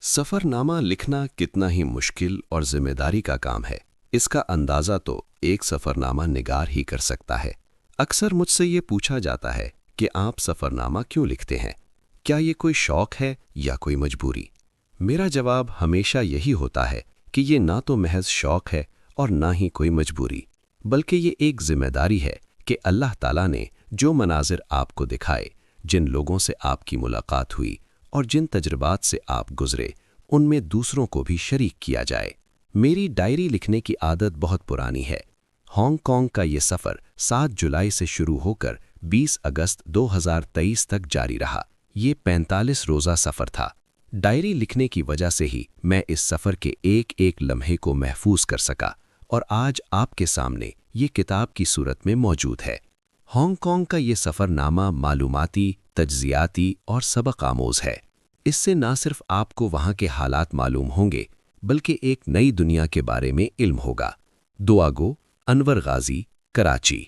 सफ़रनामा लिखना कितना ही मुश्किल और जिम्मेदारी का काम है, इसका अंदाज़ा तो एक सफ़रनामा निगार ही कर सकता है। अक्सर मुझसे ये पूछा जाता है कि आप सफ़रनामा क्यों लिखते हैं? क्या ये कोई शौक़ है या कोई मजबूरी? मेरा जवाब हमेशा यही होता है कि ये ना तो महज शौक़ है और ना ही कोई मजबूरी, बल्कि ये एक जिम्मेदारी है कि अल्लाह ताला ने जो मनाजिर आपको दिखाए, जिन लोगों से आपकी मुलाकात हुई और जिन तजुर्बात से आप गुजरे, उनमें दूसरों को भी शरीक किया जाए। मेरी डायरी लिखने की आदत बहुत पुरानी है। हांगकांग का ये सफ़र 7 जुलाई से शुरू होकर 20 अगस्त 2023 तक जारी रहा। ये 45 रोज़ा सफ़र था। डायरी लिखने की वजह से ही मैं इस सफ़र के एक एक लम्हे को महफूज कर सका और आज आपके सामने ये किताब की सूरत में मौजूद है। हांगकांग का ये सफ़रनामा मालूमाती, तज्ज़ियाती और सबक आमोज़ है। इससे ना सिर्फ आपको वहाँ के हालात मालूम होंगे, बल्कि एक नई दुनिया के बारे में इल्म होगा। दुआ गो, अनवर गाज़ी, कराची।